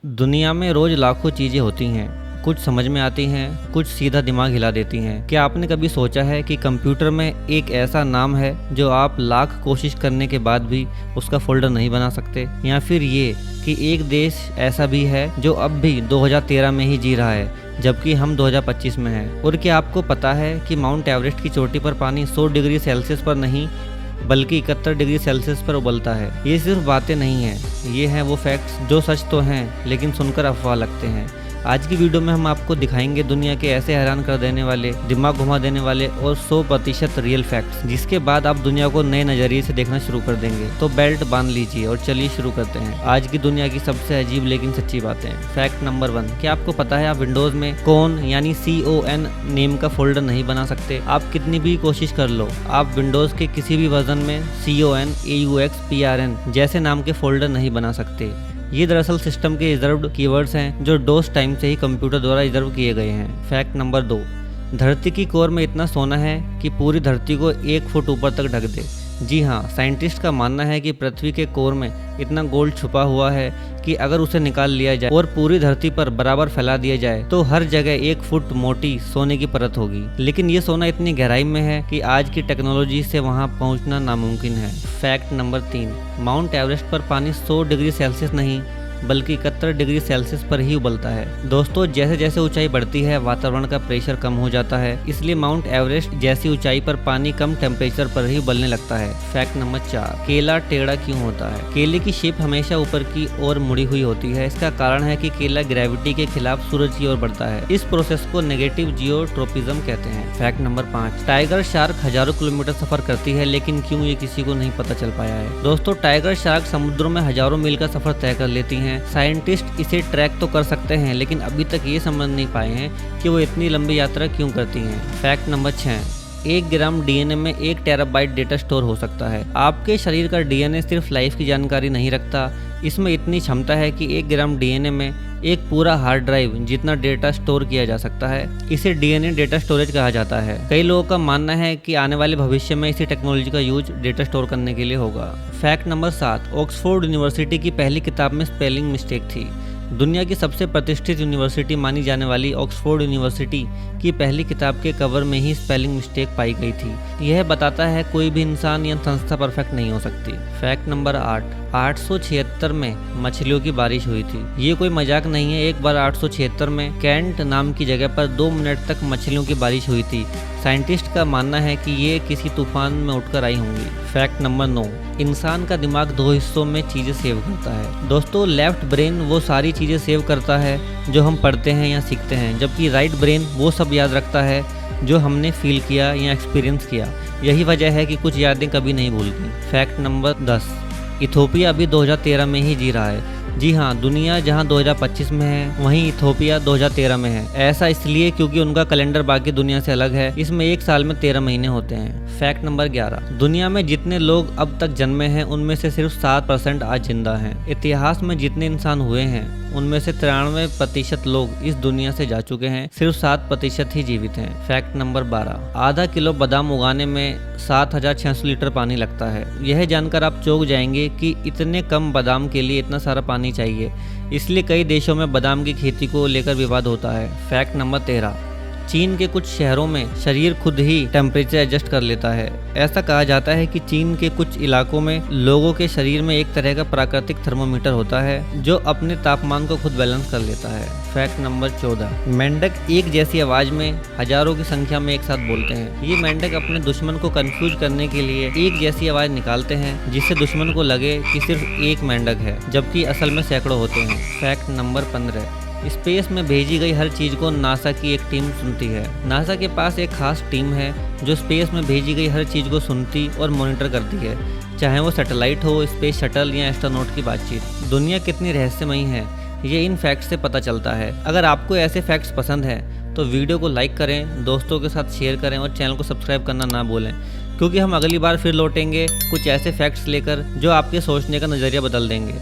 दुनिया में रोज लाखों चीजें होती हैं। कुछ समझ में आती हैं, कुछ सीधा दिमाग हिला देती हैं। क्या आपने कभी सोचा है कि कंप्यूटर में एक ऐसा नाम है जो आप लाख कोशिश करने के बाद भी उसका फोल्डर नहीं बना सकते? या फिर ये कि एक देश ऐसा भी है जो अब भी 2013 में ही जी रहा है जबकि हम 2025 में हैं? और क्या आपको पता है कि माउंट एवरेस्ट की चोटी पर पानी 100 डिग्री सेल्सियस पर नहीं बल्कि 71 डिग्री सेल्सियस पर उबलता है? ये सिर्फ बातें नहीं हैं, ये हैं वो फैक्ट्स जो सच तो हैं लेकिन सुनकर अफवाह लगते हैं। आज की वीडियो में हम आपको दिखाएंगे दुनिया के ऐसे हैरान कर देने वाले, दिमाग घुमा देने वाले और 100% रियल फैक्ट्स, जिसके बाद आप दुनिया को नए नजरिए से देखना शुरू कर देंगे। तो बेल्ट बांध लीजिए और चलिए शुरू करते हैं आज की दुनिया की सबसे अजीब लेकिन सच्ची बातें। फैक्ट नंबर 1, क्या आपको पता है आप विंडोज में कौन यानी CON नेम का फोल्डर नहीं बना सकते? आप कितनी भी कोशिश कर लो, आप विंडोज के किसी भी वर्जन में CON, AUX, PRN जैसे नाम के फोल्डर नहीं बना सकते। ये दरअसल सिस्टम के रिजर्व्ड कीवर्ड्स हैं जो डोस टाइम से ही कंप्यूटर द्वारा रिजर्व किए गए हैं। फैक्ट नंबर 2, धरती की कोर में इतना सोना है कि पूरी धरती को 1 फुट ऊपर तक ढक दे। जी हाँ, साइंटिस्ट का मानना है कि पृथ्वी के कोर में इतना गोल्ड छुपा हुआ है कि अगर उसे निकाल लिया जाए और पूरी धरती पर बराबर फैला दिया जाए तो हर जगह 1 फुट मोटी सोने की परत होगी। लेकिन ये सोना इतनी गहराई में है कि आज की टेक्नोलॉजी से वहां पहुंचना नामुमकिन है। फैक्ट नंबर 3, माउंट एवरेस्ट पर पानी 100 डिग्री सेल्सियस नहीं बल्कि 71 डिग्री सेल्सियस पर ही उबलता है। दोस्तों, जैसे जैसे ऊंचाई बढ़ती है वातावरण का प्रेशर कम हो जाता है, इसलिए माउंट एवरेस्ट जैसी ऊंचाई पर पानी कम टेम्परेचर पर ही उबलने लगता है। फैक्ट नंबर 4, केला टेढ़ा क्यों होता है? केले की शेप हमेशा ऊपर की ओर मुड़ी हुई होती है। इसका कारण है कि केला ग्रेविटी के खिलाफ सूरज की ओर बढ़ता है। इस प्रोसेस को नेगेटिव जियोट्रोपिज्म कहते हैं। फैक्ट नंबर 5, टाइगर शार्क हजारों किलोमीटर सफर करती है लेकिन क्यों, ये किसी को नहीं पता चल पाया है। दोस्तों, टाइगर शार्क समुद्रों में हजारों मील का सफर तय कर लेती है। साइंटिस्ट इसे ट्रैक तो कर सकते हैं लेकिन अभी तक ये समझ नहीं पाए हैं कि वो इतनी लंबी यात्रा क्यों करती हैं। फैक्ट नंबर 6, 1 ग्राम DNA में 1 टेराबाइट डेटा स्टोर हो सकता है। आपके शरीर का DNA सिर्फ लाइफ की जानकारी नहीं रखता, इसमें इतनी क्षमता है कि 1 ग्राम DNA में एक पूरा हार्ड ड्राइव जितना डेटा स्टोर किया जा सकता है। इसे DNA डेटा स्टोरेज कहा जाता है। कई लोगों का मानना है कि आने वाले भविष्य में इसी टेक्नोलॉजी का यूज डेटा स्टोर करने के लिए होगा। फैक्ट नंबर 7, ऑक्सफोर्ड यूनिवर्सिटी की पहली किताब में स्पेलिंग मिस्टेक थी। दुनिया की सबसे प्रतिष्ठित यूनिवर्सिटी मानी जाने वाली ऑक्सफोर्ड यूनिवर्सिटी की पहली किताब के कवर में ही स्पेलिंग मिस्टेक पाई गई थी। यह बताता है कोई भी इंसान या संस्था परफेक्ट नहीं हो सकती। फैक्ट नंबर 8, 876 में मछलियों की बारिश हुई थी। ये कोई मजाक नहीं है। एक बार 876 में कैंट नाम की जगह पर 2 मिनट तक मछलियों की बारिश हुई थी। साइंटिस्ट का मानना है कि ये किसी तूफान में उठकर आई होंगी। फैक्ट नंबर 9, इंसान का दिमाग 2 हिस्सों में चीजें सेव करता है। दोस्तों, लेफ्ट ब्रेन वो सारी चीजें सेव करता है जो हम पढ़ते हैं या सीखते हैं, जबकि राइट ब्रेन वो सब याद रखता है जो हमने फील किया या एक्सपीरियंस किया। यही वजह है कि कुछ यादें कभी नहीं भूलती। फैक्ट नंबर 10, इथोपिया अभी 2013 में ही जी रहा है। जी हाँ, दुनिया जहाँ 2025 में है वहीं इथोपिया 2013 में है। ऐसा इसलिए क्योंकि उनका कैलेंडर बाकी दुनिया से अलग है। इसमें एक साल में 13 महीने होते हैं। फैक्ट नंबर 11, दुनिया में जितने लोग अब तक जन्मे हैं उनमें से सिर्फ 7% आज जिंदा हैं। इतिहास में जितने इंसान हुए हैं उनमें से 93% लोग इस दुनिया से जा चुके हैं, सिर्फ 7% ही जीवित हैं। फैक्ट नंबर 12, आधा किलो बादाम उगाने में 7600 लीटर पानी लगता है। यह जानकर आप चौंक जाएंगे कि इतने कम बादाम के लिए इतना सारा पानी चाहिए। इसलिए कई देशों में बादाम की खेती को लेकर विवाद होता है। फैक्ट नंबर 13, चीन के कुछ शहरों में शरीर खुद ही टेम्परेचर एडजस्ट कर लेता है। ऐसा कहा जाता है कि चीन के कुछ इलाकों में लोगों के शरीर में एक तरह का प्राकृतिक थर्मोमीटर होता है जो अपने तापमान को खुद बैलेंस कर लेता है। फैक्ट नंबर 14, मेंढक एक जैसी आवाज में हजारों की संख्या में एक साथ बोलते हैं। ये मेंढक अपने दुश्मन को कंफ्यूज करने के लिए एक जैसी आवाज निकालते हैं जिससे दुश्मन को लगे कि सिर्फ एक मेंढक है, जबकि असल में सैकड़ों होते हैं। फैक्ट नंबर 15, स्पेस में भेजी गई हर चीज को नासा की एक टीम सुनती है। नासा के पास एक खास टीम है जो स्पेस में भेजी गई हर चीज को सुनती और मॉनिटर करती है, चाहे वो सैटेलाइट हो, स्पेस शटल या एस्ट्रोनॉट की बातचीत। दुनिया कितनी रहस्यमयी है ये इन फैक्ट्स से पता चलता है। अगर आपको ऐसे फैक्ट्स पसंद हैं तो वीडियो को लाइक करें, दोस्तों के साथ शेयर करें और चैनल को सब्सक्राइब करना ना भूलें, क्योंकि हम अगली बार फिर लौटेंगे कुछ ऐसे फैक्ट्स लेकर जो आपके सोचने का नज़रिया बदल देंगे।